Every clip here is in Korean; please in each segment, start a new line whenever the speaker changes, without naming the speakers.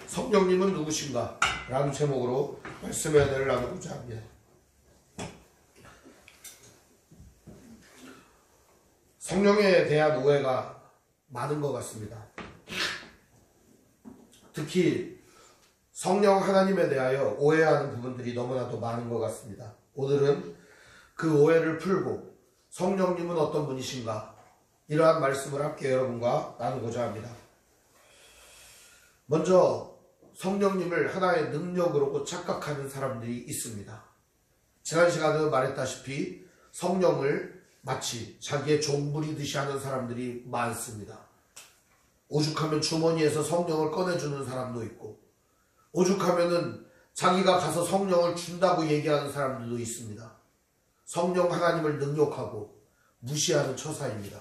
성령님은 누구신가? 라는 제목으로 말씀의 은혜를 나누고자 합니다. 성령에 대한 오해가 많은 것 같습니다. 특히 성령 하나님에 대하여 오해하는 부분들이 너무나도 많은 것 같습니다. 오늘은 그 오해를 풀고 성령님은 어떤 분이신가? 이러한 말씀을 함께 여러분과 나누고자 합니다. 먼저 성령님을 하나의 능력으로 착각하는 사람들이 있습니다. 지난 시간에 말했다시피 성령을 마치 자기의 종부리듯이 하는 사람들이 많습니다. 오죽하면 주머니에서 성령을 꺼내주는 사람도 있고, 오죽하면은 자기가 가서 성령을 준다고 얘기하는 사람들도 있습니다. 성령 하나님을 능욕하고 무시하는 처사입니다.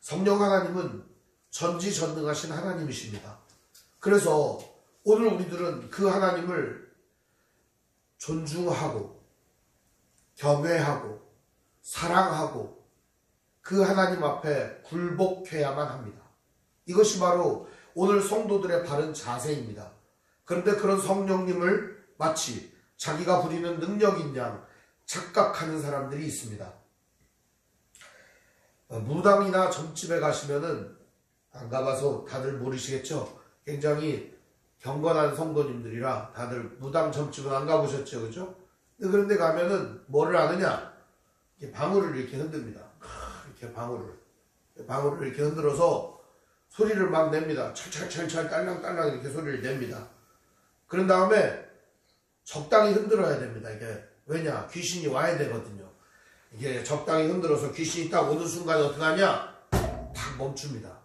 성령 하나님은 전지전능하신 하나님이십니다. 그래서 오늘 우리들은 그 하나님을 존중하고 경외하고 사랑하고 그 하나님 앞에 굴복해야만 합니다. 이것이 바로 오늘 성도들의 바른 자세입니다. 그런데 그런 성령님을 마치 자기가 부리는 능력인 양 착각하는 사람들이 있습니다. 무당이나 점집에 가시면은 안 가봐서 다들 모르시겠죠? 굉장히 경건한 성도님들이라 다들 무당 점집은 안 가보셨죠? 그죠? 그런데 가면은 뭐를 하느냐? 이렇게 방울을 이렇게 흔듭니다. 이렇게 방울을 이렇게 흔들어서 소리를 막 냅니다. 찰찰찰찰 딸랑딸랑 이렇게 소리를 냅니다. 그런 다음에 적당히 흔들어야 됩니다. 이게 왜냐? 귀신이 와야 되거든요. 이게 적당히 흔들어서 귀신이 딱 오는 순간에 어떻게 하냐? 탁 멈춥니다.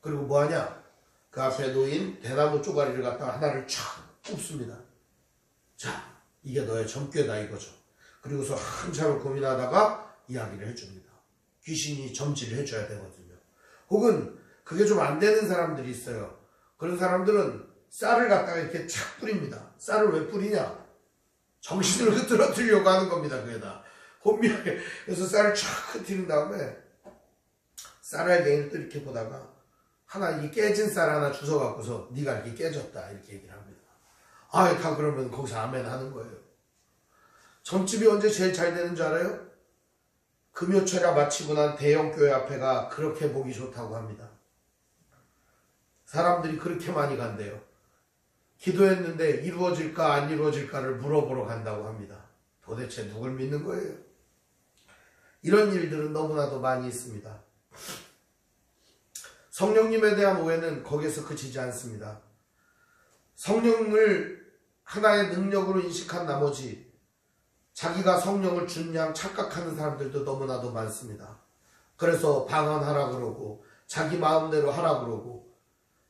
그리고 뭐 하냐? 그 앞에 놓인 대나무 쪼가리를 갖다가 하나를 촥 꼽습니다. 자, 이게 너의 점괘다 이거죠. 그리고서 한참을 고민하다가 이야기를 해줍니다. 귀신이 점지를 해줘야 되거든요. 혹은 그게 좀 안 되는 사람들이 있어요. 그런 사람들은 쌀을 갖다가 이렇게 착 뿌립니다. 쌀을 왜 뿌리냐? 정신을 흐트러뜨리려고 하는 겁니다. 그게다. 혼미하게. 그래서 쌀을 촥 흩트린 다음에 쌀알갱이를 또 이렇게 보다가 하나 이 깨진 쌀 하나 주워갖고서 네가 이렇게 깨졌다 이렇게 얘기를 합니다. 아, 다 그러면 거기서 아멘 하는 거예요. 점집이 언제 제일 잘 되는 줄 알아요? 금요철야 마치고 난 대형교회 앞에가 그렇게 보기 좋다고 합니다. 사람들이 그렇게 많이 간대요. 기도했는데 이루어질까 안 이루어질까를 물어보러 간다고 합니다. 도대체 누굴 믿는 거예요? 이런 일들은 너무나도 많이 있습니다. 성령님에 대한 오해는 거기에서 그치지 않습니다. 성령을 하나의 능력으로 인식한 나머지 자기가 성령을 준 양 착각하는 사람들도 너무나도 많습니다. 그래서 방언하라 그러고 자기 마음대로 하라 그러고.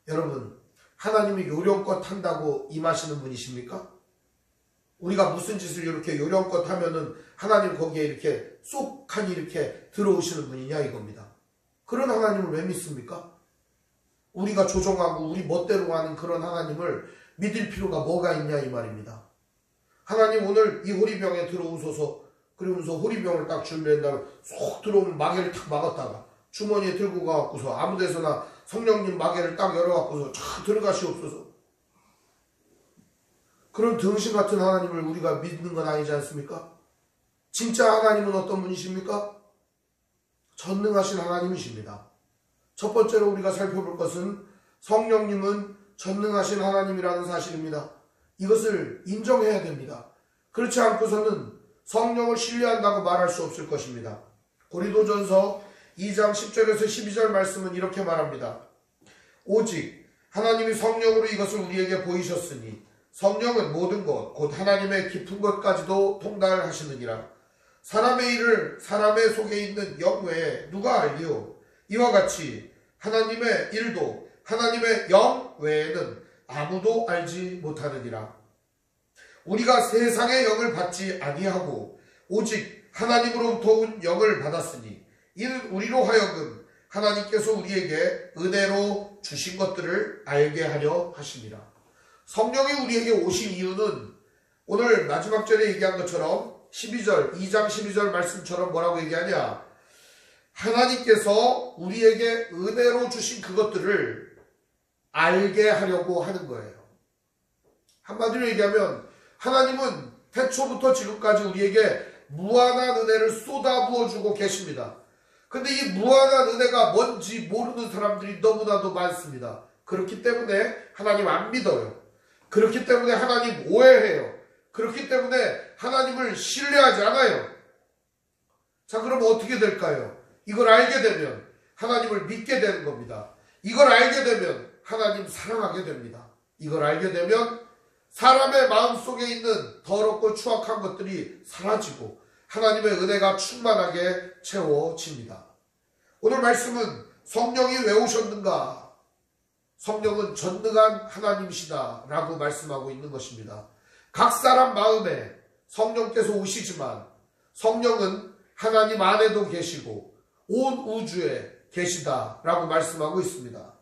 여러분, 하나님이 요령껏 한다고 임하시는 분이십니까? 우리가 무슨 짓을 이렇게 요령껏 하면은 하나님 거기에 이렇게 쏙하니 이렇게 들어오시는 분이냐 이겁니다. 그런 하나님을 왜 믿습니까? 우리가 조종하고 우리 멋대로 하는 그런 하나님을 믿을 필요가 뭐가 있냐 이 말입니다. 하나님 오늘 이 호리병에 들어오소서. 그러면서 호리병을 딱 준비한 다음에 쏙 들어오면 마개를 탁 막았다가 주머니에 들고 가갖고서 아무 데서나 성령님 마개를 딱 열어갖고서 쫙 들어가시옵소서. 그런 등신 같은 하나님을 우리가 믿는 건 아니지 않습니까? 진짜 하나님은 어떤 분이십니까? 전능하신 하나님이십니다. 첫 번째로 우리가 살펴볼 것은 성령님은 전능하신 하나님이라는 사실입니다. 이것을 인정해야 됩니다. 그렇지 않고서는 성령을 신뢰한다고 말할 수 없을 것입니다. 고린도전서 2장 10절에서 12절 말씀은 이렇게 말합니다. 오직 하나님이 성령으로 이것을 우리에게 보이셨으니 성령은 모든 것 곧 하나님의 깊은 것까지도 통달하시느니라. 사람의 일을 사람의 속에 있는 영 외에 누가 알리요? 이와 같이 하나님의 일도 하나님의 영 외에는 아무도 알지 못하느니라. 우리가 세상의 영을 받지 아니하고 오직 하나님으로부터 온 영을 받았으니 이는 우리로 하여금 하나님께서 우리에게 은혜로 주신 것들을 알게 하려 하심이라. 성령이 우리에게 오신 이유는 오늘 마지막 절에 얘기한 것처럼 12절 2장 12절 말씀처럼 뭐라고 얘기하냐? 하나님께서 우리에게 은혜로 주신 그것들을 알게 하려고 하는 거예요. 한마디로 얘기하면 하나님은 태초부터 지금까지 우리에게 무한한 은혜를 쏟아부어주고 계십니다. 근데 이 무한한 은혜가 뭔지 모르는 사람들이 너무나도 많습니다. 그렇기 때문에 하나님 안 믿어요. 그렇기 때문에 하나님 오해해요. 그렇기 때문에 하나님을 신뢰하지 않아요. 자, 그럼 어떻게 될까요? 이걸 알게 되면 하나님을 믿게 되는 겁니다. 이걸 알게 되면 하나님 사랑하게 됩니다. 이걸 알게 되면 사람의 마음속에 있는 더럽고 추악한 것들이 사라지고 하나님의 은혜가 충만하게 채워집니다. 오늘 말씀은 성령이 왜 오셨는가? 성령은 전능한 하나님이시다 라고 말씀하고 있는 것입니다. 각 사람 마음에 성령께서 오시지만 성령은 하나님 안에도 계시고 온 우주에 계시다 라고 말씀하고 있습니다.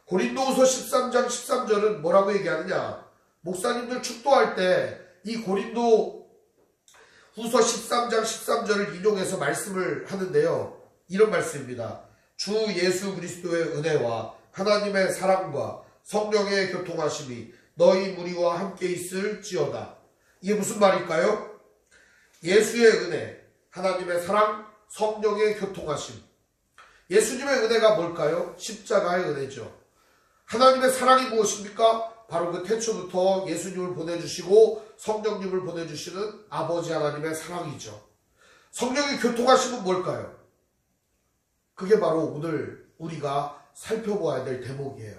고린도후서 13장 13절은 뭐라고 얘기하느냐? 목사님들 축도할 때 이 고린도 후서 13장 13절을 인용해서 말씀을 하는데요. 이런 말씀입니다. 주 예수 그리스도의 은혜와 하나님의 사랑과 성령의 교통하심이 너희 무리와 함께 있을지어다. 이게 무슨 말일까요? 예수의 은혜, 하나님의 사랑, 성령의 교통하심. 예수님의 은혜가 뭘까요? 십자가의 은혜죠. 하나님의 사랑이 무엇입니까? 바로 그 태초부터 예수님을 보내주시고 성령님을 보내주시는 아버지 하나님의 사랑이죠. 성령의 교통하심은 뭘까요? 그게 바로 오늘 우리가 살펴보아야 될 대목이에요.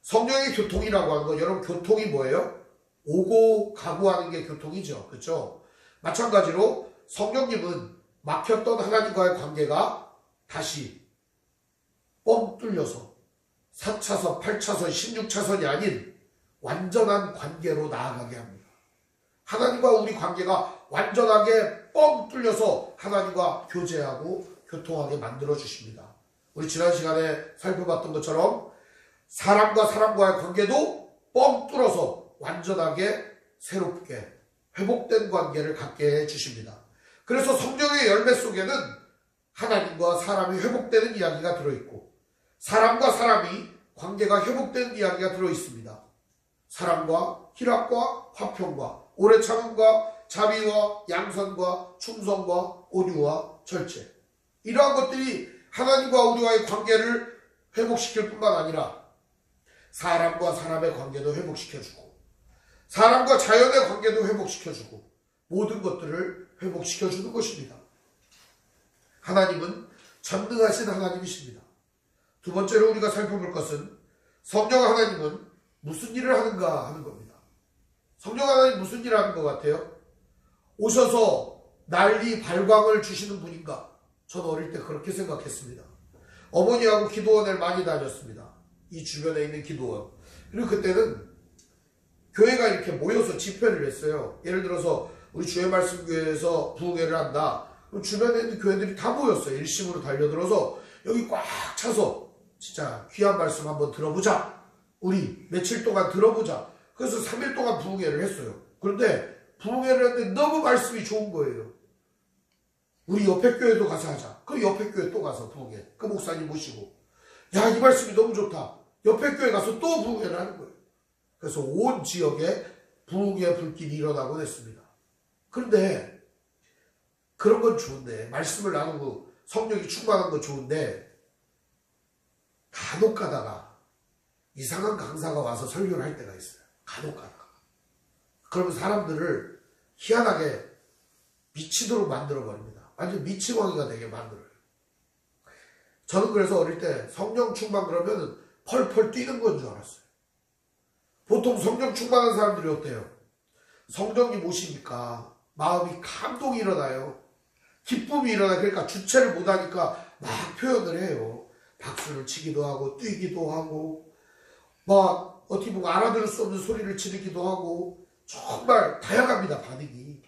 성령의 교통이라고 하는 건 여러분 교통이 뭐예요? 오고 가고 하는 게 교통이죠. 그렇죠? 마찬가지로 성령님은 막혔던 하나님과의 관계가 다시 뻥 뚫려서 4차선, 8차선, 16차선이 아닌 완전한 관계로 나아가게 합니다. 하나님과 우리 관계가 완전하게 뻥 뚫려서 하나님과 교제하고 교통하게 만들어 주십니다. 우리 지난 시간에 살펴봤던 것처럼 사람과 사람과의 관계도 뻥 뚫어서 완전하게 새롭게 회복된 관계를 갖게 해주십니다. 그래서 성령의 열매 속에는 하나님과 사람이 회복되는 이야기가 들어있고 사람과 사람이 관계가 회복되는 이야기가 들어있습니다. 사랑과 희락과 화평과 오래 참음과 자비와 양선과 충성과 온유와 절제, 이러한 것들이 하나님과 우리와의 관계를 회복시킬 뿐만 아니라 사람과 사람의 관계도 회복시켜주고 사람과 자연의 관계도 회복시켜주고 모든 것들을 회복시켜주는 것입니다. 하나님은 전능하신 하나님이십니다. 두 번째로 우리가 살펴볼 것은 성령 하나님은 무슨 일을 하는가 하는 겁니다. 성령 하나님 무슨 일을 하는 것 같아요? 오셔서 난리 발광을 주시는 분인가? 저는 어릴 때 그렇게 생각했습니다. 어머니하고 기도원을 많이 다녔습니다. 이 주변에 있는 기도원. 그리고 그때는 교회가 이렇게 모여서 집회를 했어요. 예를 들어서 우리 주의 말씀 교회에서 부흥회를 한다. 그럼 주변에 있는 교회들이 다 모였어요. 일심으로 달려들어서 여기 꽉 차서 진짜 귀한 말씀 한번 들어보자. 우리 며칠 동안 들어보자. 그래서 3일 동안 부흥회를 했어요. 그런데 부흥회를 했는데 너무 말씀이 좋은 거예요. 우리 옆에 교회도 가서 하자. 그 옆에 교회 또 가서 부흥회. 그 목사님 모시고. 야, 이 말씀이 너무 좋다. 옆에 교회 가서 또 부흥회를 하는 거예요. 그래서 온 지역에 부흥회 불길이 일어나곤 했습니다. 그런데 그런 건 좋은데, 말씀을 나누고 성령이 충만한 건 좋은데 간혹 가다가 이상한 강사가 와서 설교를 할 때가 있어요. 간혹 가다가. 그러면 사람들을 희한하게 미치도록 만들어버립니다. 완전 미치광이가 되게 만들어요. 저는 그래서 어릴 때 성령 충만 그러면 펄펄 뛰는 건 줄 알았어요. 보통 성령 충만한 사람들이 어때요? 성령님 오시니까 마음이 감동이 일어나요. 기쁨이 일어나요. 그러니까 주체를 못하니까 막 표현을 해요. 박수를 치기도 하고 뛰기도 하고 막 어떻게 보면 알아들을 수 없는 소리를 지르기도 하고 정말 다양합니다. 반응이.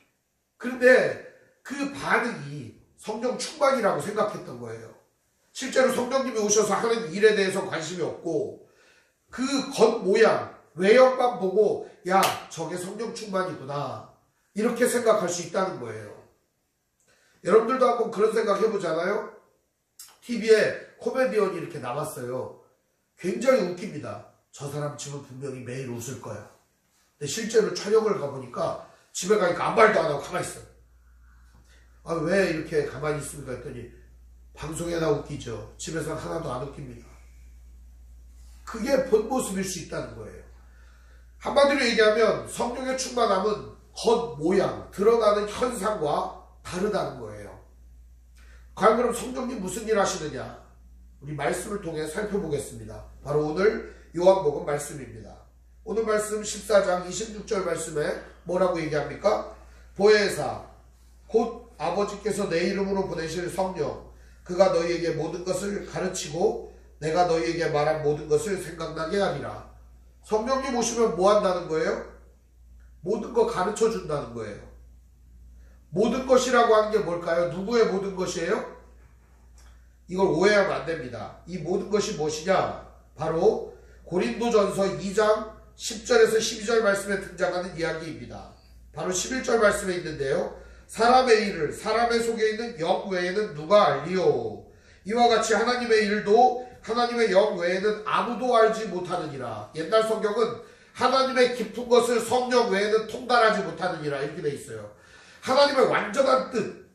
그런데 그 반응이 성령 충만이라고 생각했던 거예요. 실제로 성령님이 오셔서 하는 일에 대해서 관심이 없고 그 겉모양, 외형만 보고 야, 저게 성령 충만이구나 이렇게 생각할 수 있다는 거예요. 여러분들도 한번 그런 생각 해보잖아요. TV에 코미디언이 이렇게 나왔어요. 굉장히 웃깁니다. 저 사람 집은 분명히 매일 웃을 거야. 근데 실제로 촬영을 가보니까 집에 가니까 아무 말도 안 하고 가만히 있어요. 아, 왜 이렇게 가만히 있습니까? 했더니 방송에나 웃기죠. 집에서는 하나도 안 웃깁니다. 그게 본 모습일 수 있다는 거예요. 한마디로 얘기하면 성령의 충만함은 겉모양, 드러나는 현상과 다르다는 거예요. 과연 그럼 성령님 무슨 일 하시느냐? 우리 말씀을 통해 살펴보겠습니다. 바로 오늘 요한복음 말씀입니다. 오늘 말씀 14장 26절 말씀에 뭐라고 얘기합니까? 보혜사 곧 아버지께서 내 이름으로 보내실 성령 그가 너희에게 모든 것을 가르치고 내가 너희에게 말한 모든 것을 생각나게 하리라. 성령님 오시면 뭐 한다는 거예요? 모든 거 가르쳐 준다는 거예요. 모든 것이라고 하는 게 뭘까요? 누구의 모든 것이에요? 이걸 오해하면 안 됩니다. 이 모든 것이 무엇이냐? 바로 고린도전서 2장 10절에서 12절 말씀에 등장하는 이야기입니다. 바로 11절 말씀에 있는데요. 사람의 일을 사람의 속에 있는 영 외에는 누가 알리요? 이와 같이 하나님의 일도 하나님의 영 외에는 아무도 알지 못하느니라. 옛날 성경은 하나님의 깊은 것을 성령 외에는 통달하지 못하느니라 이렇게 돼 있어요. 하나님의 완전한 뜻,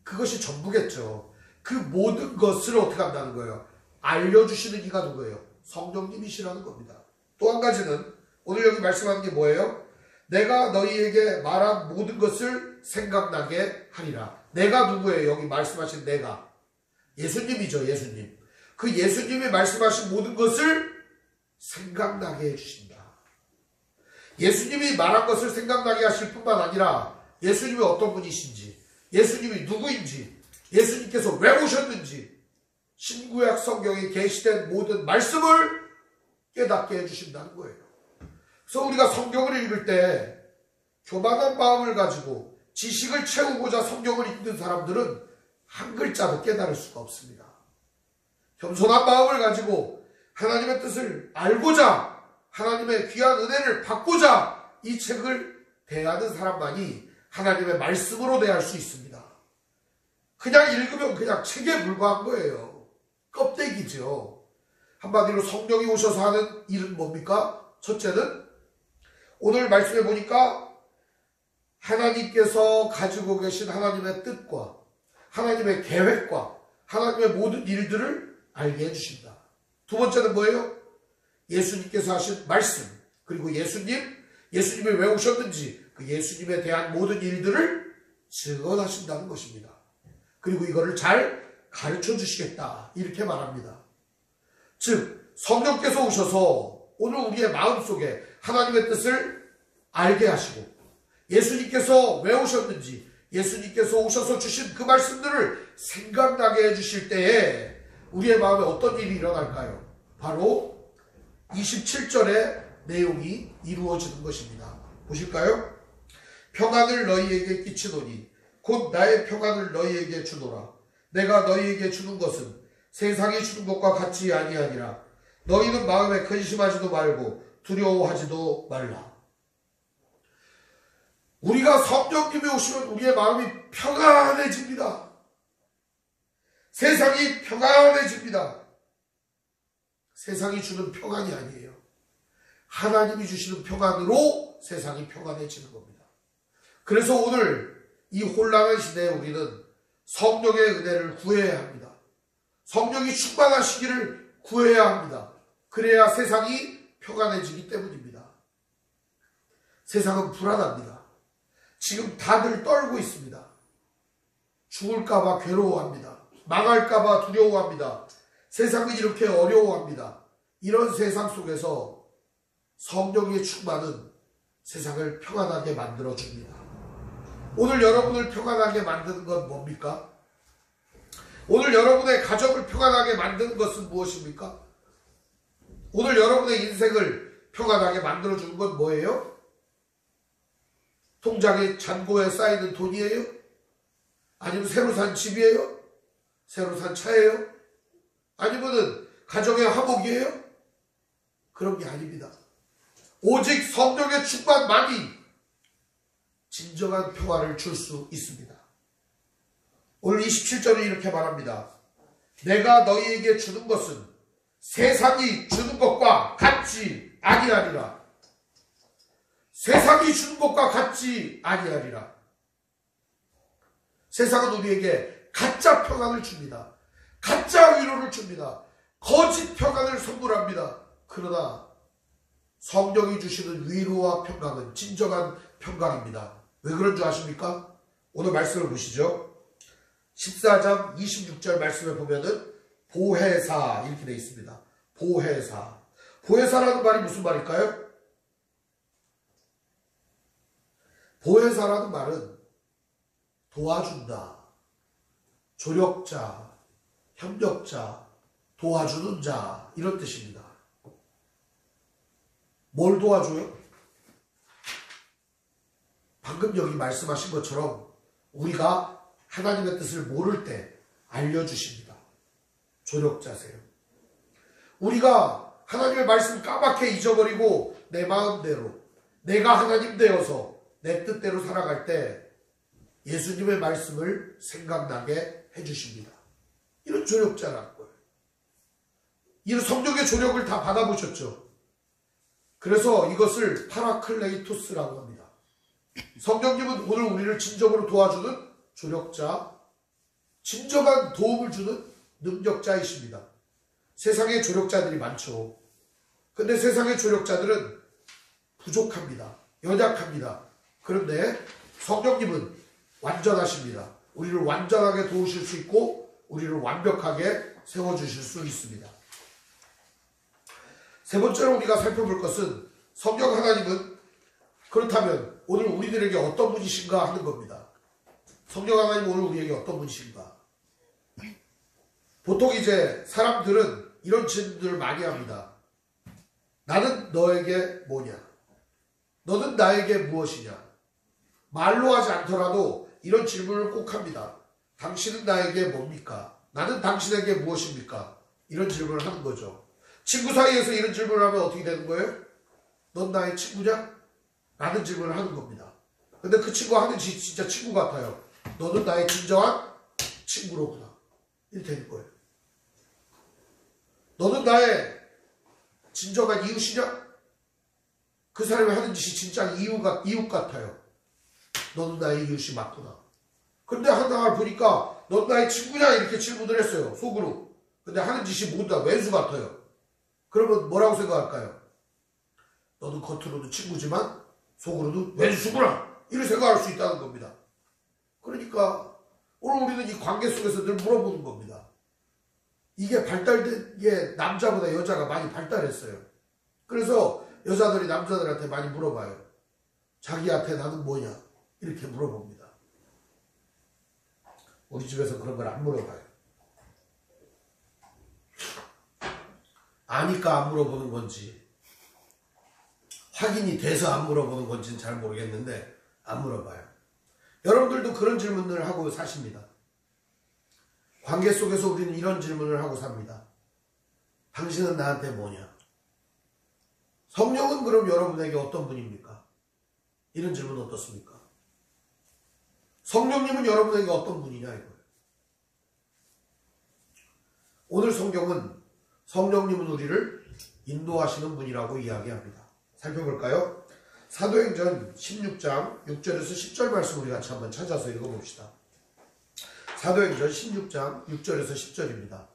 그것이 전부겠죠. 그 모든 것을 어떻게 한다는 거예요? 알려주시는 이가 누구예요? 성령님이시라는 겁니다. 또 한 가지는 오늘 여기 말씀하는 게 뭐예요? 내가 너희에게 말한 모든 것을 생각나게 하리라. 내가 누구예요? 여기 말씀하신 내가. 예수님이죠. 예수님. 그 예수님이 말씀하신 모든 것을 생각나게 해주신다. 예수님이 말한 것을 생각나게 하실 뿐만 아니라 예수님이 어떤 분이신지, 예수님이 누구인지, 예수님께서 왜 오셨는지 신구약 성경에 계시된 모든 말씀을 깨닫게 해주신다는 거예요. 그래서 우리가 성경을 읽을 때 교만한 마음을 가지고 지식을 채우고자 성경을 읽는 사람들은 한 글자도 깨달을 수가 없습니다. 겸손한 마음을 가지고 하나님의 뜻을 알고자 하나님의 귀한 은혜를 받고자 이 책을 대하는 사람만이 하나님의 말씀으로 대할 수 있습니다. 그냥 읽으면 그냥 책에 불과한 거예요. 껍데기죠. 한마디로 성령이 오셔서 하는 일은 뭡니까? 첫째는 오늘 말씀해 보니까 하나님께서 가지고 계신 하나님의 뜻과 하나님의 계획과 하나님의 모든 일들을 알게 해주신다. 두 번째는 뭐예요? 예수님께서 하신 말씀, 그리고 예수님이 왜 오셨는지 그 예수님에 대한 모든 일들을 증언하신다는 것입니다. 그리고 이거를 잘 가르쳐 주시겠다 이렇게 말합니다. 즉 성령께서 오셔서 오늘 우리의 마음속에 하나님의 뜻을 알게 하시고 예수님께서 왜 오셨는지 예수님께서 오셔서 주신 그 말씀들을 생각나게 해주실 때에 우리의 마음에 어떤 일이 일어날까요? 바로 27절의 내용이 이루어지는 것입니다. 보실까요? 평안을 너희에게 끼치노니 곧 나의 평안을 너희에게 주노라. 내가 너희에게 주는 것은 세상이 주는 것과 같이 아니하니라. 너희는 마음에 근심하지도 말고 두려워하지도 말라. 우리가 성령님이 오시면 우리의 마음이 평안해집니다. 세상이 평안해집니다. 세상이 주는 평안이 아니에요. 하나님이 주시는 평안으로 세상이 평안해지는 겁니다. 그래서 오늘 이 혼란한 시대에 우리는 성령의 은혜를 구해야 합니다. 성령이 충만하시기를 구해야 합니다. 그래야 세상이 평안해지기 때문입니다. 세상은 불안합니다. 지금 다들 떨고 있습니다. 죽을까봐 괴로워합니다. 망할까봐 두려워합니다. 세상은 이렇게 어려워합니다. 이런 세상 속에서 성령의 충만은 세상을 평안하게 만들어줍니다. 오늘 여러분을 평안하게 만드는 건 뭡니까? 오늘 여러분의 가정을 평안하게 만드는 것은 무엇입니까? 오늘 여러분의 인생을 평안하게 만들어주는 건 뭐예요? 통장에 잔고에 쌓이는 돈이에요? 아니면 새로 산 집이에요? 새로 산 차예요? 아니면은 가정의 화목이에요? 그런 게 아닙니다. 오직 성령의 충만만이 진정한 평화를 줄 수 있습니다. 오늘 27절에 이렇게 말합니다. 내가 너희에게 주는 것은 세상이 주는 것과 같이 아니하리라. 세상이 주는 것과 같이 아니하리라. 세상은 우리에게 가짜 평안을 줍니다. 가짜 위로를 줍니다. 거짓 평안을 선물합니다. 그러나 성령이 주시는 위로와 평강은 진정한 평강입니다. 왜 그런 줄 아십니까? 오늘 말씀을 보시죠. 14장 26절 말씀을 보면은 보혜사 이렇게 되어 있습니다. 보혜사. 보혜사라는 말이 무슨 말일까요? 보혜사라는 말은 도와준다, 조력자, 협력자, 도와주는 자 이런 뜻입니다. 뭘 도와줘요? 방금 여기 말씀하신 것처럼 우리가 하나님의 뜻을 모를 때 알려주십니다. 조력자세요. 우리가 하나님의 말씀 까맣게 잊어버리고 내 마음대로 내가 하나님 되어서 내 뜻대로 살아갈 때 예수님의 말씀을 생각나게 해주십니다. 이런 조력자라는 거예요. 이런 성령의 조력을 다 받아보셨죠? 그래서 이것을 파라클레이토스라고 합니다. 성령님은 오늘 우리를 진정으로 도와주는 조력자, 진정한 도움을 주는 능력자이십니다. 세상에 조력자들이 많죠. 근데 세상의 조력자들은 부족합니다. 연약합니다. 그런데 성령님은 완전하십니다. 우리를 완전하게 도우실 수 있고 우리를 완벽하게 세워주실 수 있습니다. 세 번째로 우리가 살펴볼 것은 성령 하나님은 그렇다면 오늘 우리들에게 어떤 분이신가 하는 겁니다. 성령 하나님 오늘 우리에게 어떤 분이신가? 보통 이제 사람들은 이런 질문들을 많이 합니다. 나는 너에게 뭐냐? 너는 나에게 무엇이냐? 말로 하지 않더라도 이런 질문을 꼭 합니다. 당신은 나에게 뭡니까? 나는 당신에게 무엇입니까? 이런 질문을 하는 거죠. 친구 사이에서 이런 질문을 하면 어떻게 되는 거예요? 넌 나의 친구냐? 라는 질문을 하는 겁니다. 근데 그 친구가 하는 짓이 진짜 친구 같아요. 너는 나의 진정한 친구로구나. 이렇게 되는 거예요. 너는 나의 진정한 이웃이냐? 그 사람이 하는 짓이 진짜 이웃 같아요. 너는 나의 이웃이 맞구나. 근데 하나 보니까 넌 나의 친구냐? 이렇게 질문을 했어요. 속으로. 근데 하는 짓이 뭔가 왼수 같아요. 그러면 뭐라고 생각할까요? 너는 겉으로는 친구지만 속으로는 왼수구나. 이렇게 생각할 수 있다는 겁니다. 그러니까 오늘 우리는 이 관계 속에서 늘 물어보는 겁니다. 이게 발달된 게 남자보다 여자가 많이 발달했어요. 그래서 여자들이 남자들한테 많이 물어봐요. 자기한테 나는 뭐냐? 이렇게 물어봅니다. 우리 집에서 그런 걸 안 물어봐요. 아니까 안 물어보는 건지 확인이 돼서 안 물어보는 건지는 잘 모르겠는데 안 물어봐요. 여러분들도 그런 질문을 하고 사십니다. 관계 속에서 우리는 이런 질문을 하고 삽니다. 당신은 나한테 뭐냐? 성령은 그럼 여러분에게 어떤 분입니까? 이런 질문 어떻습니까? 성령님은 여러분에게 어떤 분이냐 이거예요. 오늘 성경은 성령님은 우리를 인도하시는 분이라고 이야기합니다. 살펴볼까요? 사도행전 16장 6절에서 10절 말씀 우리 같이 한번 찾아서 읽어봅시다. 사도행전 16장 6절에서 10절입니다.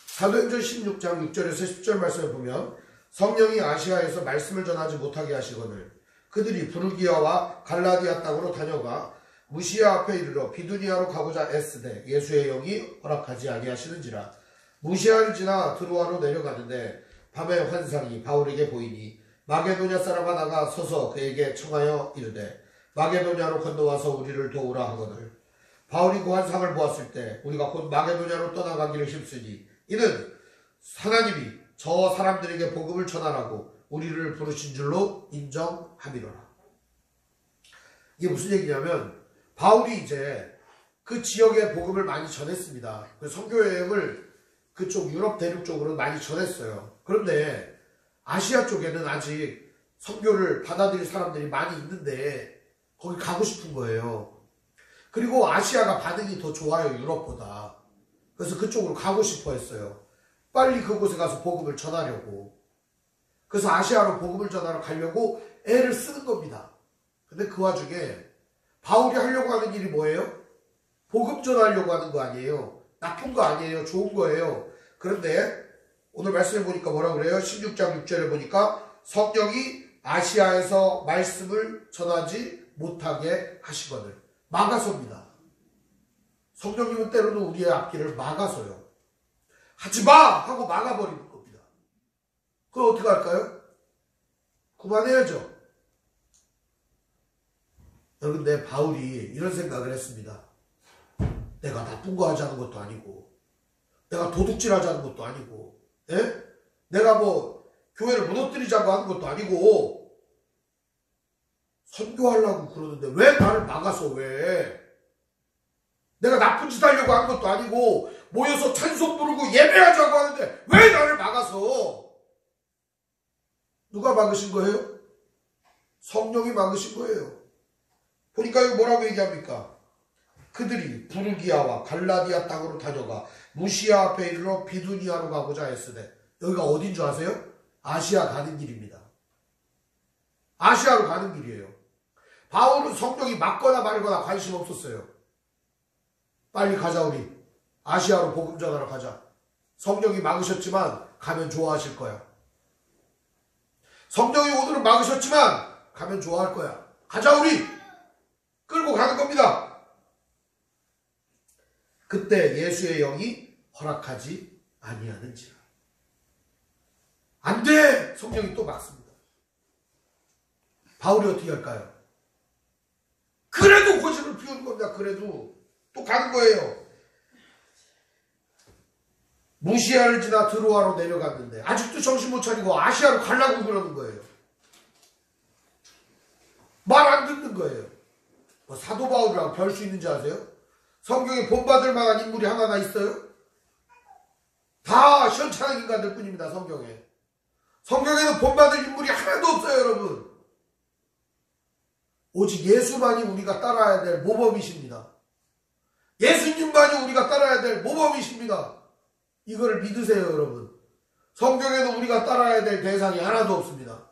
사도행전 16장 6절에서 10절 말씀을 보면 성령이 아시아에서 말씀을 전하지 못하게 하시거늘 그들이 부르기아와 갈라디아 땅으로 다녀가 무시아 앞에 이르러 비두니아로 가고자 애쓰되 예수의 영이 허락하지 아니하시는지라. 무시아를 지나 드로아로 내려가는데 밤에 환상이 바울에게 보이니 마게도냐 사람 하나가 서서 그에게 청하여 이르되 마게도냐로 건너와서 우리를 도우라 하거늘 바울이 그 환상을 보았을 때 우리가 곧 마게도냐로 떠나가기를 힘쓰니 이는 하나님이 저 사람들에게 복음을 전하라고 우리를 부르신 줄로 인정함이로라. 이게 무슨 얘기냐면 바울이 이제 그 지역의 복음을 많이 전했습니다. 선교여행을 그쪽 유럽 대륙 쪽으로 많이 전했어요. 그런데 아시아 쪽에는 아직 선교를 받아들일 사람들이 많이 있는데 거기 가고 싶은 거예요. 그리고 아시아가 반응이 더 좋아요, 유럽보다. 그래서 그쪽으로 가고 싶어 했어요. 빨리 그곳에 가서 복음을 전하려고. 그래서 아시아로 복음을 전하러 가려고 애를 쓰는 겁니다. 근데 그 와중에 바울이 하려고 하는 일이 뭐예요? 복음 전하려고 하는 거 아니에요. 나쁜 거 아니에요. 좋은 거예요. 그런데 오늘 말씀해 보니까 뭐라고 그래요? 16장 6절에 보니까 성령이 아시아에서 말씀을 전하지 못하게 하시거늘. 막아서입니다. 성령님은 때로는 우리의 앞길을 막아서요. 하지마! 하고 막아버리는 겁니다. 그럼 어떻게 할까요? 그만해야죠. 여러분, 내 바울이 이런 생각을 했습니다. 내가 나쁜 거 하자는 것도 아니고, 내가 도둑질 하자는 것도 아니고, 예? 내가 뭐 교회를 무너뜨리자고 하는 것도 아니고, 선교하려고 그러는데 왜 나를 막아서 왜? 내가 나쁜 짓 하려고 한 것도 아니고 모여서 찬송 부르고 예배하자고 하는데 왜 나를 막아서? 누가 막으신 거예요? 성령이 막으신 거예요. 보니까 이거 뭐라고 얘기합니까? 그들이 부르기아와 갈라디아 땅으로 다녀가 무시아 앞에 이르러 비두니아로 가고자 했으되, 여기가 어딘 줄 아세요? 아시아 가는 길입니다. 아시아로 가는 길이에요. 바울은 성령이 막거나 말거나 관심 없었어요. 빨리 가자, 우리. 아시아로 복음 전하러 가자. 성령이 막으셨지만 가면 좋아하실 거야. 성령이 오늘은 막으셨지만 가면 좋아할 거야. 가자, 우리. 끌고 가는 겁니다. 그때 예수의 영이 허락하지 아니하는지라. 안 돼! 성령이 또 막습니다. 바울이 어떻게 할까요? 그래도 고집을 피우는 겁니다. 그래도 또 가는 거예요. 무시아를 지나 드로아로 내려갔는데 아직도 정신 못 차리고 아시아로 가려고 그러는 거예요. 말 안 듣는 거예요. 뭐 사도 바울이랑 별 수 있는지 아세요? 성경에 본받을 만한 인물이 하나나 있어요? 다 시원찮은 인간들 뿐입니다. 성경에. 성경에는 본받을 인물이 하나도 없어요, 여러분. 오직 예수만이 우리가 따라야 될 모범이십니다. 예수님만이 우리가 따라야 될 모범이십니다. 이거를 믿으세요, 여러분. 성경에는 우리가 따라야 될 대상이 하나도 없습니다.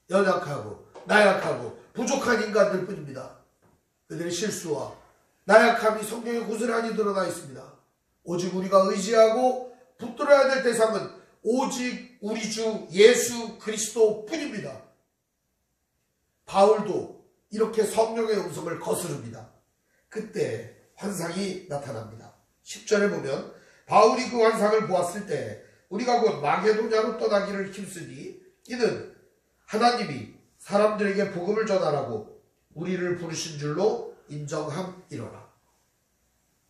연약하고 나약하고 부족한 인간들 뿐입니다. 그들의 실수와 나약함이 성경에 고스란히 드러나 있습니다. 오직 우리가 의지하고 붙들어야 될 대상은 오직 우리 주 예수 그리스도 뿐입니다. 바울도 이렇게 성령의 음성을 거스릅니다. 그때 환상이 나타납니다. 10절에 보면 바울이 그 환상을 보았을 때 우리가 곧 마게도냐로 떠나기를 힘쓰니 이는 하나님이 사람들에게 복음을 전하라고 우리를 부르신 줄로 인정함이로라.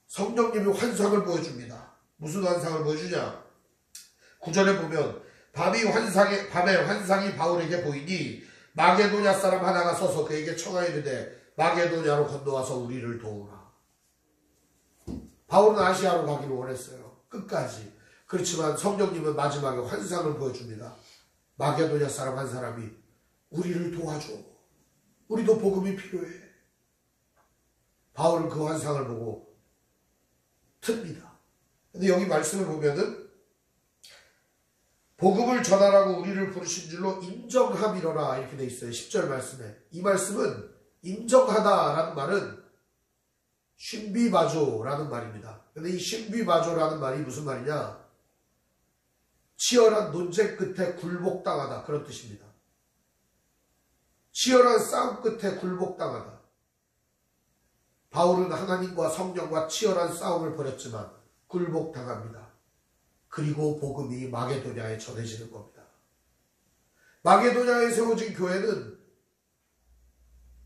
성령님이 환상을 보여줍니다. 무슨 환상을 보여주냐? 9절에 보면 밤에 환상이 바울에게 보이니 마게도냐 사람 하나가 서서 그에게 청하이르되 마게도냐로 건너와서 우리를 도우라. 바울은 아시아로 가기를 원했어요. 끝까지. 그렇지만 성령님은 마지막에 환상을 보여줍니다. 마게도냐 사람 한 사람이 우리를 도와줘. 우리도 복음이 필요해. 바울은 그 환상을 보고 틉니다. 근데 여기 말씀을 보면은 복음을 전하라고 우리를 부르신 줄로 인정함이로라 이렇게 돼 있어요. 10절 말씀에. 이 말씀은 인정하다라는 말은 신비바조라는 말입니다. 근데 이 신비바조라는 말이 무슨 말이냐? 치열한 논쟁 끝에 굴복당하다, 그런 뜻입니다. 치열한 싸움 끝에 굴복당하다. 바울은 하나님과 성령과 치열한 싸움을 벌였지만 굴복당합니다. 그리고 복음이 마게도냐에 전해지는 겁니다. 마게도냐에 세워진 교회는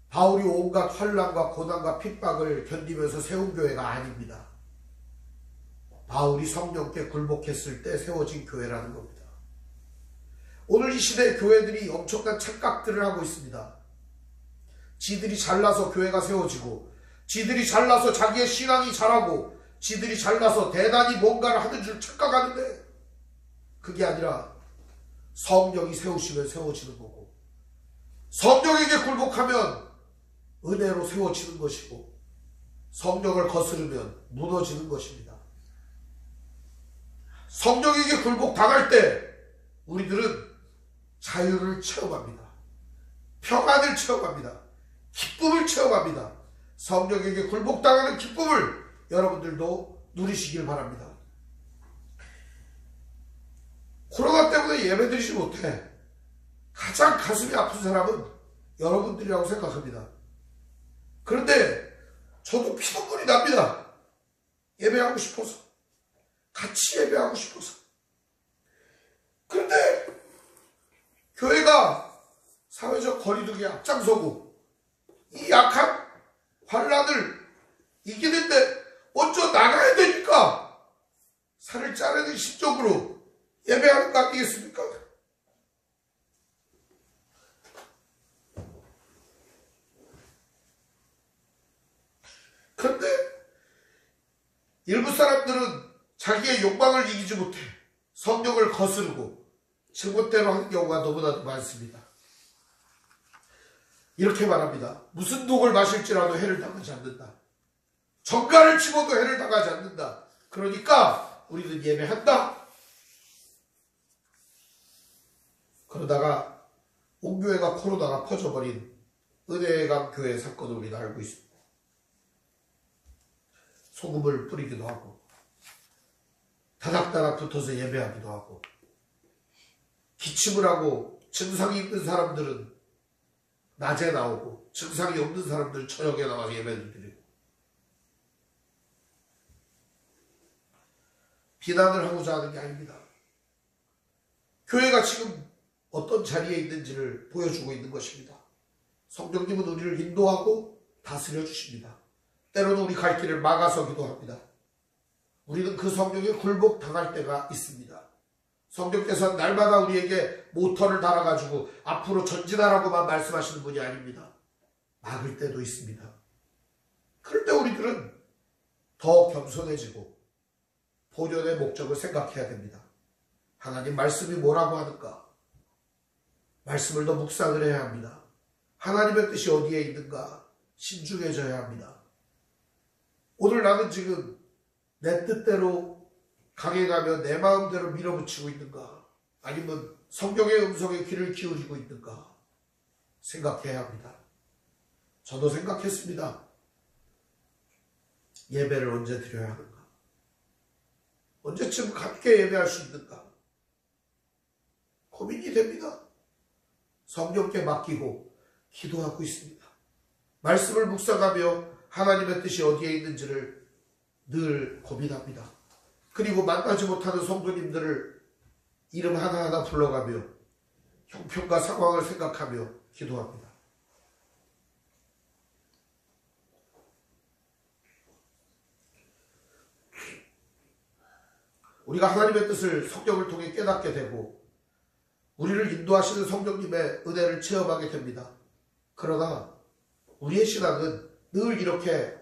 바울이 온갖 환난과 고난과 핍박을 견디면서 세운 교회가 아닙니다. 바울이 성령께 굴복했을 때 세워진 교회라는 겁니다. 오늘 이 시대의 교회들이 엄청난 착각들을 하고 있습니다. 지들이 잘나서 교회가 세워지고, 지들이 잘나서 자기의 신앙이 자라고, 지들이 잘나서 대단히 뭔가를 하는 줄 착각하는데 그게 아니라 성령이 세우시면 세워지는 거고, 성령에게 굴복하면 은혜로 세워지는 것이고, 성령을 거스르면 무너지는 것입니다. 성령에게 굴복당할 때 우리들은 자유를 체험합니다. 평안을 체험합니다. 기쁨을 체험합니다. 성령에게 굴복당하는 기쁨을 여러분들도 누리시길 바랍니다. 코로나 때문에 예배드리지 못해 가장 가슴이 아픈 사람은 여러분들이라고 생각합니다. 그런데 저도 피눈물이 납니다. 예배하고 싶어서, 같이 예배하고 싶어서. 그런데 교회가 사회적 거리두기에 앞장서고 이 약한 환란을 이기는데 먼저 나가야 되니까 살을 자르는 심정으로 예배하는 거 아니겠습니까? 그런데 일부 사람들은 자기의 욕망을 이기지 못해 성령을 거스르고 제멋대로 하는 경우가 너무나도 많습니다. 이렇게 말합니다. 무슨 독을 마실지라도 해를 당하지 않는다. 정가를 치고도 해를 당하지 않는다. 그러니까 우리는 예배한다. 그러다가 온 교회가 코로나가 퍼져버린 은혜의 강 교회 사건을 우리는 알고 있습니다. 소금을 뿌리기도 하고 다닥다닥 붙어서 예배하기도 하고 기침을 하고 증상이 있는 사람들은 낮에 나오고 증상이 없는 사람들은 저녁에 나와서 예배를 드리고 비난을 하고자 하는 게 아닙니다. 교회가 지금 어떤 자리에 있는지를 보여주고 있는 것입니다. 성령님은 우리를 인도하고 다스려 주십니다. 때로는 우리 갈 길을 막아서기도 합니다. 우리는 그 성령에 굴복당할 때가 있습니다. 성령께서는 날마다 우리에게 모터를 달아가지고 앞으로 전진하라고만 말씀하시는 분이 아닙니다. 막을 때도 있습니다. 그럴 때 우리들은 더 겸손해지고 본연의 목적을 생각해야 됩니다. 하나님 말씀이 뭐라고 하는가? 말씀을 더 묵상을 해야 합니다. 하나님의 뜻이 어디에 있는가? 신중해져야 합니다. 오늘 나는 지금 내 뜻대로 강해가며 내 마음대로 밀어붙이고 있는가? 아니면 성경의 음성에 귀를 기울이고 있는가? 생각해야 합니다. 저도 생각했습니다. 예배를 언제 드려야 하는가? 언제쯤 함께 예배할 수 있는가? 고민이 됩니다. 성령께 맡기고 기도하고 있습니다. 말씀을 묵상하며 하나님의 뜻이 어디에 있는지를 늘 고민합니다. 그리고 만나지 못하는 성도님들을 이름 하나하나 불러가며 형편과 상황을 생각하며 기도합니다. 우리가 하나님의 뜻을 성령을 통해 깨닫게 되고 우리를 인도하시는 성령님의 은혜를 체험하게 됩니다. 그러나 우리의 신앙은 늘 이렇게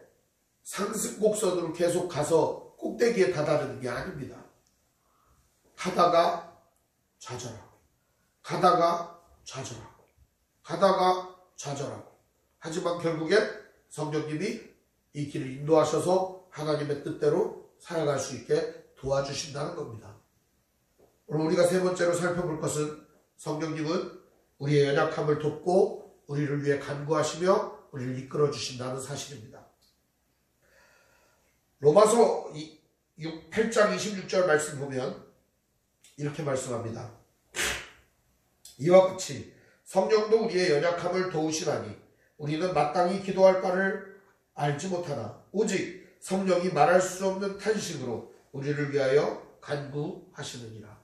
상승곡선으로 계속 가서 꼭대기에 다다르는 게 아닙니다. 가다가 좌절하고 가다가 좌절하고 가다가 좌절하고 하지만 결국엔 성령님이 이 길을 인도하셔서 하나님의 뜻대로 살아갈 수 있게 도와주신다는 겁니다. 오늘 우리가 세 번째로 살펴볼 것은 성령님은 우리의 연약함을 돕고 우리를 위해 간구하시며 우리를 이끌어 주신다는 사실입니다. 로마서 8장 26절 말씀 보면 이렇게 말씀합니다. 이와 같이 성령도 우리의 연약함을 도우시나니 우리는 마땅히 기도할 바를 알지 못하나 오직 성령이 말할 수 없는 탄식으로 우리를 위하여 간구하시느니라.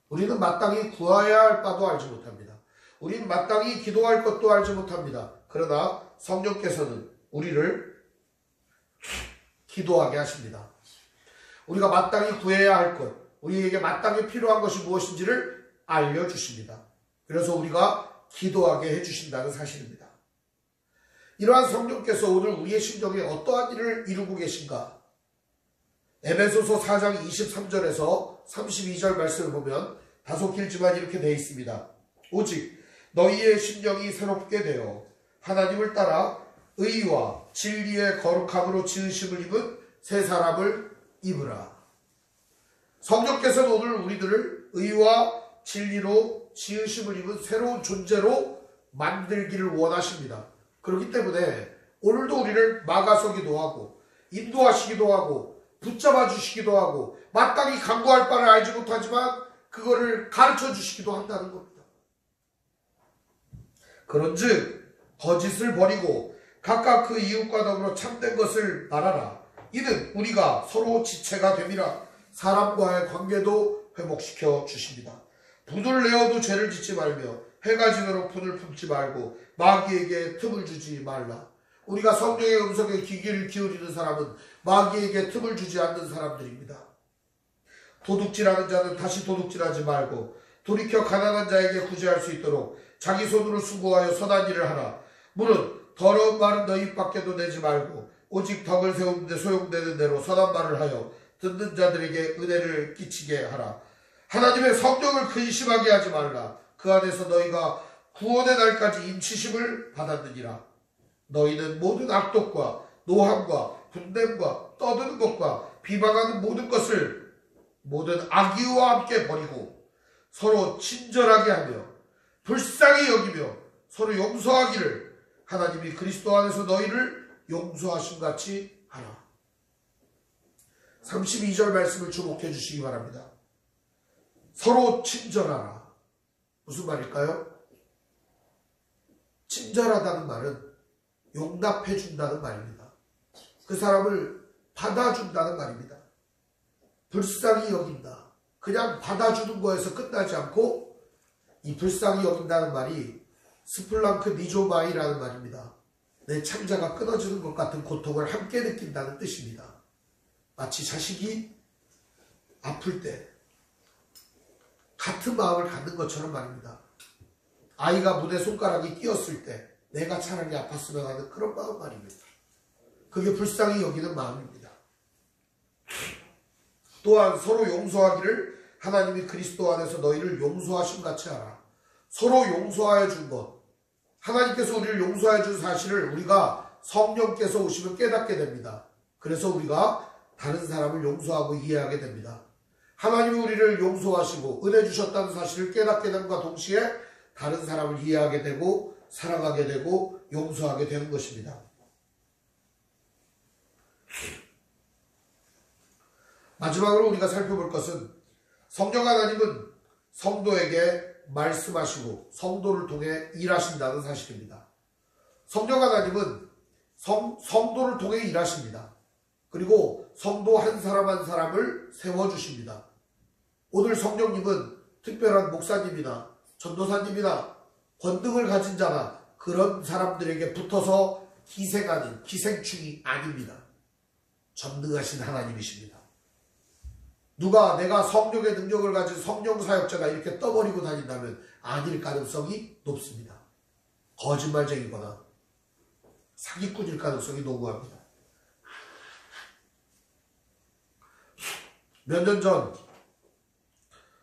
우리는 마땅히 구해야 할 바도 알지 못합니다. 우리는 마땅히 기도할 것도 알지 못합니다. 그러나 성령께서는 우리를 기도하게 하십니다. 우리가 마땅히 구해야 할 것, 우리에게 마땅히 필요한 것이 무엇인지를 알려주십니다. 그래서 우리가 기도하게 해주신다는 사실입니다. 이러한 성령께서 오늘 우리의 심정에 어떠한 일을 이루고 계신가? 에베소서 4장 23절에서 32절 말씀을 보면 다소 길지만 이렇게 되어 있습니다. 오직 너희의 심령이 새롭게 되어 하나님을 따라 의와 진리의 거룩함으로 지으심을 입은 새 사람을 입으라. 성령께서는 오늘 우리들을 의와 진리로 지으심을 입은 새로운 존재로 만들기를 원하십니다. 그렇기 때문에 오늘도 우리를 막아서기도 하고 인도하시기도 하고 붙잡아 주시기도 하고 마땅히 간구할 바를 알지 못하지만 그거를 가르쳐 주시기도 한다는 겁니다. 그런즉 거짓을 버리고 각각 그 이웃과 더불어 참된 것을 말하라. 이는 우리가 서로 지체가 됨이라. 사람과의 관계도 회복시켜 주십니다. 분을 내어도 죄를 짓지 말며 해가 지도록 분을 품지 말고 마귀에게 틈을 주지 말라. 우리가 성령의 음성에 귀를 기울이는 사람은 마귀에게 틈을 주지 않는 사람들입니다. 도둑질하는 자는 다시 도둑질하지 말고 돌이켜 가난한 자에게 구제할 수 있도록 자기 손으로 수고하여 선한 일을 하라. 물은 더러운 말은 너희 입 밖에도 내지 말고 오직 덕을 세우는 데 소용되는 대로 선한 말을 하여 듣는 자들에게 은혜를 끼치게 하라. 하나님의 성령을 근심하게 하지 말라. 그 안에서 너희가 구원의 날까지 인치심을 받았느니라. 너희는 모든 악독과 노함과 분냄과 떠드는 것과 비방하는 모든 것을 모든 악의와 함께 버리고 서로 친절하게 하며 불쌍히 여기며 서로 용서하기를 하나님이 그리스도 안에서 너희를 용서하신 같이 하라. 32절 말씀을 주목해 주시기 바랍니다. 서로 친절하라. 무슨 말일까요? 친절하다는 말은 용납해 준다는 말입니다. 그 사람을 받아준다는 말입니다. 불쌍히 여긴다. 그냥 받아주는 거에서 끝나지 않고 이 불쌍히 여긴다는 말이 스플랑크 니조마이라는 말입니다. 내 창자가 끊어지는 것 같은 고통을 함께 느낀다는 뜻입니다. 마치 자식이 아플 때 같은 마음을 갖는 것처럼 말입니다. 아이가 문에 손가락이 끼었을 때 내가 차라리 아팠으면 하는 그런 마음 말입니다. 그게 불쌍히 여기는 마음입니다. 또한 서로 용서하기를 하나님이 그리스도 안에서 너희를 용서하심 같이 하라. 서로 용서하여 준 것, 하나님께서 우리를 용서해 준 사실을 우리가 성령께서 오시면 깨닫게 됩니다. 그래서 우리가 다른 사람을 용서하고 이해하게 됩니다. 하나님이 우리를 용서하시고 은혜 주셨다는 사실을 깨닫게 됨과 동시에 다른 사람을 이해하게 되고 사랑하게 되고 용서하게 되는 것입니다. 마지막으로 우리가 살펴볼 것은 성령 하나님은 성도에게 말씀하시고 성도를 통해 일하신다는 사실입니다. 성령 하나님은 성도를 통해 일하십니다. 그리고 성도 한 사람 한 사람을 세워주십니다. 오늘 성령님은 특별한 목사님이나 전도사님이나 권능을 가진 자나 그런 사람들에게 붙어서 희생하는 기생충이 아닙니다. 전능하신 하나님이십니다. 누가 내가 성령의 능력을 가진 성령 사역자가 이렇게 떠버리고 다닌다면 아닐 가능성이 높습니다. 거짓말쟁이거나 사기꾼일 가능성이 농후합니다. 몇 년 전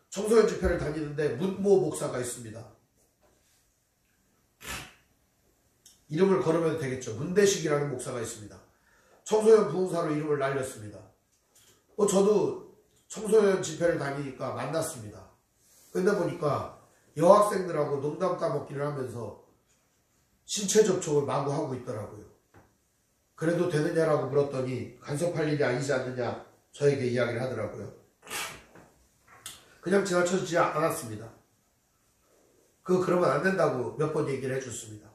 청소년 집회를 다니는데 문모 목사가 있습니다. 이름을 걸으면 되겠죠. 문대식이라는 목사가 있습니다. 청소년 부흥사로 이름을 날렸습니다. 저도 청소년 집회를 다니니까 만났습니다. 근데 보니까 여학생들하고 농담 따먹기를 하면서 신체 접촉을 마구 하고 있더라고요. 그래도 되느냐라고 물었더니 간섭할 일이 아니지 않느냐 저에게 이야기를 하더라고요. 그냥 지나쳐지지 않았습니다. 그러면 안 된다고 몇 번 얘기를 해줬습니다.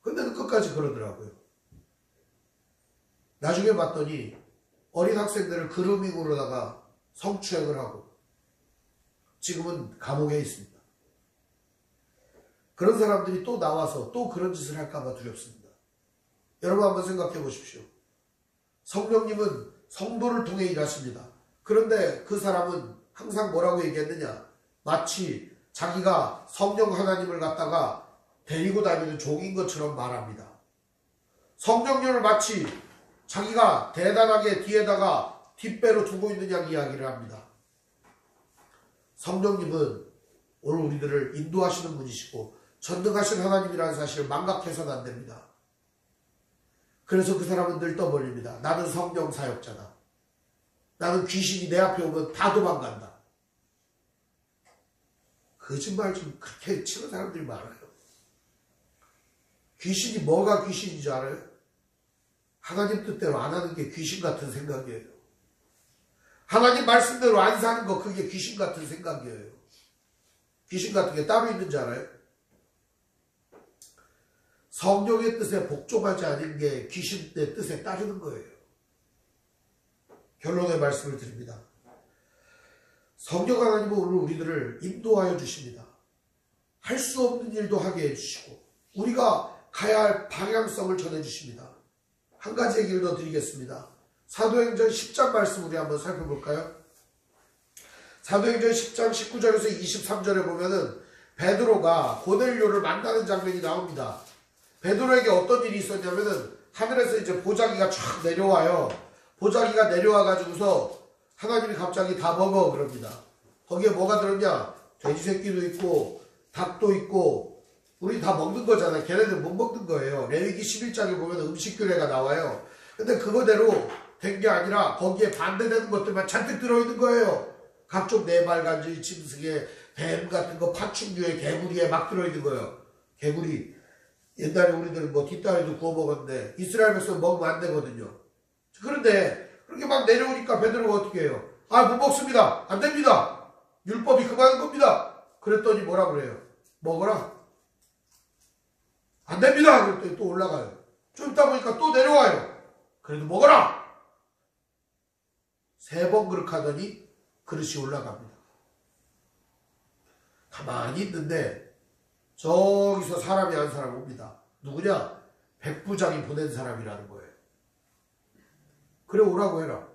근데도 끝까지 그러더라고요. 나중에 봤더니 어린 학생들을 그루밍으로다가 성추행을 하고 지금은 감옥에 있습니다. 그런 사람들이 또 나와서 또 그런 짓을 할까봐 두렵습니다. 여러분 한번 생각해 보십시오. 성령님은 성도를 통해 일하십니다. 그런데 그 사람은 항상 뭐라고 얘기했느냐? 마치 자기가 성령 하나님을 갖다가 데리고 다니는 종인 것처럼 말합니다. 성령님을 마치 자기가 대단하게 뒤에다가 뒷배로 두고 있는 양 이야기를 합니다. 성령님은 오늘 우리들을 인도하시는 분이시고 전능하신 하나님이라는 사실을 망각해서는 안 됩니다. 그래서 그 사람은 늘 떠벌립니다. 나는 성령 사역자다. 나는 귀신이 내 앞에 오면 다 도망간다. 거짓말 좀 그렇게 치는 사람들이 많아요. 귀신이 뭐가 귀신인 줄 알아요? 하나님 뜻대로 안 하는 게 귀신 같은 생각이에요. 하나님 말씀대로 안 사는 거 그게 귀신 같은 생각이에요. 귀신 같은 게 따로 있는 줄 알아요? 성령의 뜻에 복종하지 않은 게 귀신의 뜻에 따르는 거예요. 결론의 말씀을 드립니다. 성령 하나님은 오늘 우리들을 인도하여 주십니다. 할 수 없는 일도 하게 해주시고 우리가 가야 할 방향성을 전해주십니다. 한 가지 얘기를 더 드리겠습니다. 사도행전 10장 말씀 우리 한번 살펴볼까요? 사도행전 10장 19절에서 23절에 보면은 베드로가 고넬료를 만나는 장면이 나옵니다. 베드로에게 어떤 일이 있었냐면은 하늘에서 이제 보자기가 쫙 내려와요. 보자기가 내려와 가지고서 하나님이 갑자기 다 먹어 그럽니다. 거기에 뭐가 들었냐? 돼지 새끼도 있고 닭도 있고 우리 다 먹는 거잖아요. 걔네들 못 먹는 거예요. 레위기 11장에 보면 음식규례가 나와요. 근데 그거대로 된 게 아니라 거기에 반대되는 것들만 잔뜩 들어있는 거예요. 각종 네발간지, 짐승에, 뱀 같은 거, 파충류에, 개구리에 막 들어있는 거예요. 개구리. 옛날에 우리들 뭐 뒷다리도 구워 먹었는데 이스라엘 백성 먹으면 안 되거든요. 그런데 그렇게 막 내려오니까 베드로가 어떻게 해요? 아, 못 먹습니다. 안 됩니다. 율법이 금하는 겁니다. 그랬더니 뭐라 그래요? 먹어라. 안 됩니다. 그랬더니 또 올라가요. 좀 있다 보니까 또 내려와요. 그래도 먹어라. 3번 그렇게 하더니 그릇이 올라갑니다. 가만히 있는데 저기서 사람이 한 사람 옵니다. 누구냐? 백부장이 보낸 사람이라는 거예요. 그래 오라고 해라.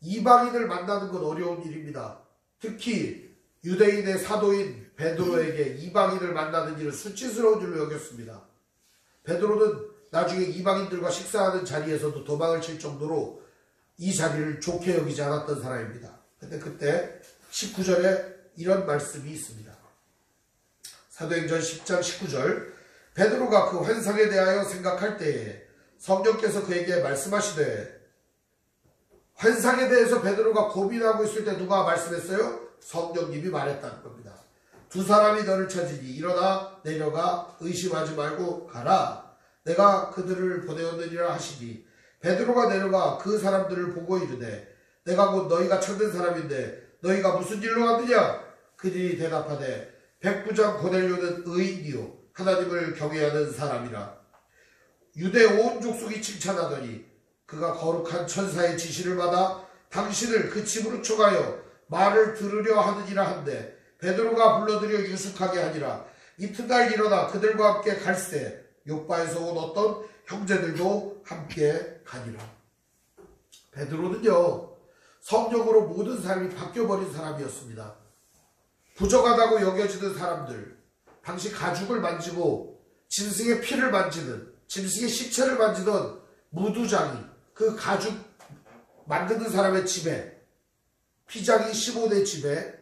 이방인을 만나는 건 어려운 일입니다. 특히 유대인의 사도인 베드로에게 이방인을 만나는 일은 수치스러운 일로 여겼습니다. 베드로는 나중에 이방인들과 식사하는 자리에서도 도망을 칠 정도로 이 자리를 좋게 여기지 않았던 사람입니다. 근데 그때 19절에 이런 말씀이 있습니다. 사도행전 10장 19절 베드로가 그 환상에 대하여 생각할 때에 성령께서 그에게 말씀하시되 환상에 대해서 베드로가 고민하고 있을 때 누가 말씀했어요? 성령님이 말했다는 겁니다. 2 사람이 너를 찾으니 일어나 내려가 의심하지 말고 가라. 내가 그들을 보내었느니라 하시니 베드로가 내려가 그 사람들을 보고 이르되 내가 곧 너희가 찾는 사람인데 너희가 무슨 일로 왔느냐? 그들이 대답하되 백부장 고넬료는 의인이요 하나님을 경외하는 사람이라. 유대 온 족속이 칭찬하더니 그가 거룩한 천사의 지시를 받아 당신을 그 집으로 초가하여 말을 들으려 하느니라 한데 베드로가 불러들여 유숙하게 하니라. 이튿날 일어나 그들과 함께 갈새 요바에서 온 어떤 형제들도 함께 가니라. 베드로는요 성령으로 모든 삶이 바뀌어버린 사람이었습니다. 부정하다고 여겨지는 사람들, 당시 가죽을 만지고 짐승의 피를 만지는, 짐승의 시체를 만지던 무두장이 그 가죽 만드는 사람의 집에, 피장이 15대 집에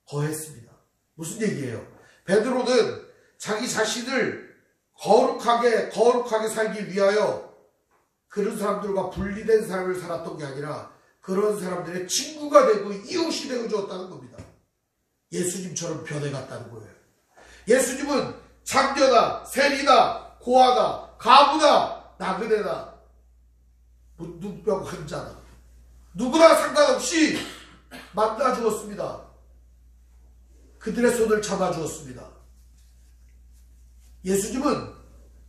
거했습니다. 무슨 얘기예요? 베드로는 자기 자신을 거룩하게 살기 위하여 그런 사람들과 분리된 삶을 살았던 게 아니라 그런 사람들의 친구가 되고 이웃이 되어 주었다는 겁니다. 예수님처럼 변해갔다는 거예요. 예수님은 장녀다, 세리다, 고아다, 가부다, 나그네다, 눈병 환자다, 누구나 상관없이 만나 주었습니다. 그들의 손을 잡아 주었습니다. 예수님은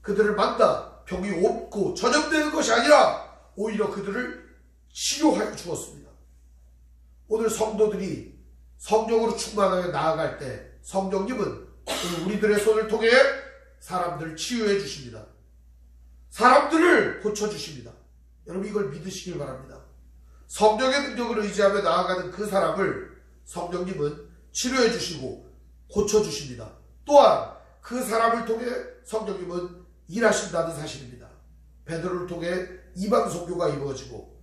그들을 만나 병이 없고 전염되는 것이 아니라 오히려 그들을 치료하여 주었습니다. 오늘 성도들이 성령으로 충만하여 나아갈 때 성령님은 우리들의 손을 통해 사람들을 치유해 주십니다. 사람들을 고쳐주십니다. 여러분 이걸 믿으시길 바랍니다. 성령의 능력을 의지하며 나아가는 그 사람을 성령님은 치료해 주시고 고쳐주십니다. 또한 그 사람을 통해 성령님은 일하신다는 사실입니다. 베드로를 통해 이방 선교가 이루어지고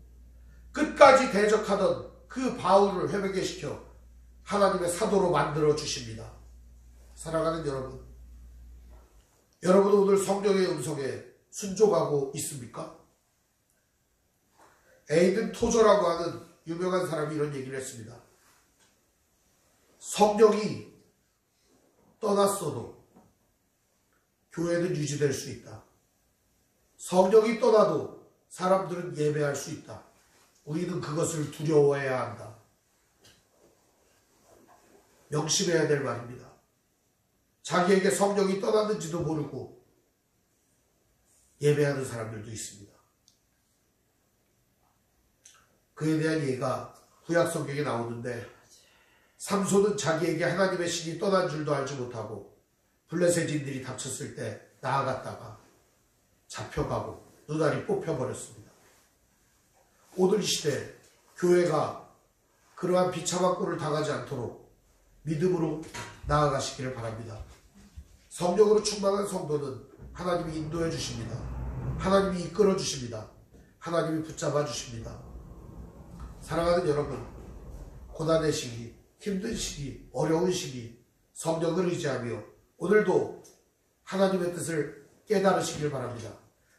끝까지 대적하던 그 바울을 회개케 시켜 하나님의 사도로 만들어 주십니다. 사랑하는 여러분, 여러분은 오늘 성령의 음성에 순종하고 있습니까? 에이든 토저라고 하는 유명한 사람이 이런 얘기를 했습니다. 성령이 떠났어도 교회는 유지될 수 있다. 성령이 떠나도 사람들은 예배할 수 있다. 우리는 그것을 두려워해야 한다. 명심해야 될 말입니다. 자기에게 성령이 떠났는지도 모르고 예배하는 사람들도 있습니다. 그에 대한 예가 구약 성경에 나오는데 삼손은 자기에게 하나님의 신이 떠난 줄도 알지 못하고 블레셋인들이 닥쳤을 때 나아갔다가 잡혀가고 눈알이 뽑혀버렸습니다. 오늘 이 시대 교회가 그러한 비참한 꼴을 당하지 않도록 믿음으로 나아가시기를 바랍니다. 성령으로 충만한 성도는 하나님이 인도해 주십니다. 하나님이 이끌어 주십니다. 하나님이 붙잡아 주십니다. 사랑하는 여러분, 고난의 시기, 힘든 시기, 어려운 시기 성령을 의지하며 오늘도 하나님의 뜻을 깨달으시길 바랍니다.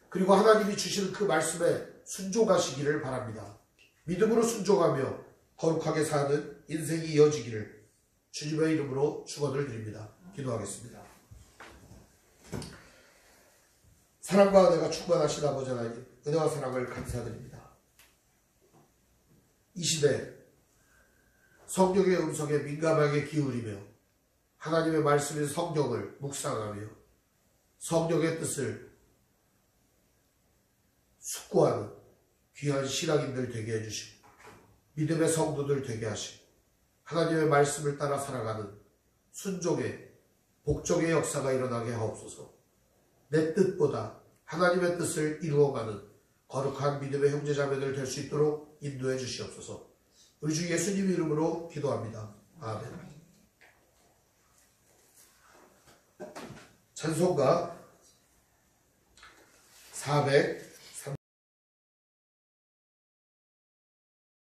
그리고 하나님이 주시는 그 말씀에 순종하시기를 바랍니다. 믿음으로 순종하며 거룩하게 사는 인생이 이어지기를 주님의 이름으로 축원을 드립니다. 기도하겠습니다. 사랑과 은혜가 충만하신 아버지 하나님, 은혜와 사랑을 감사드립니다. 이 시대 성령의 음성에 민감하게 기울이며 하나님의 말씀인 성경을 묵상하며 성령의 뜻을 숙고하는 귀한 신앙인들 되게 해주시고 믿음의 성도들 되게 하시고 하나님의 말씀을 따라 살아가는 순종의 복종의 역사가 일어나게 하옵소서. 내 뜻보다 하나님의 뜻을 이루어가는 거룩한 믿음의 형제자매들 될 수 있도록 인도해 주시옵소서. 우리 주 예수님 이름으로 기도합니다. 아멘. 찬송가 400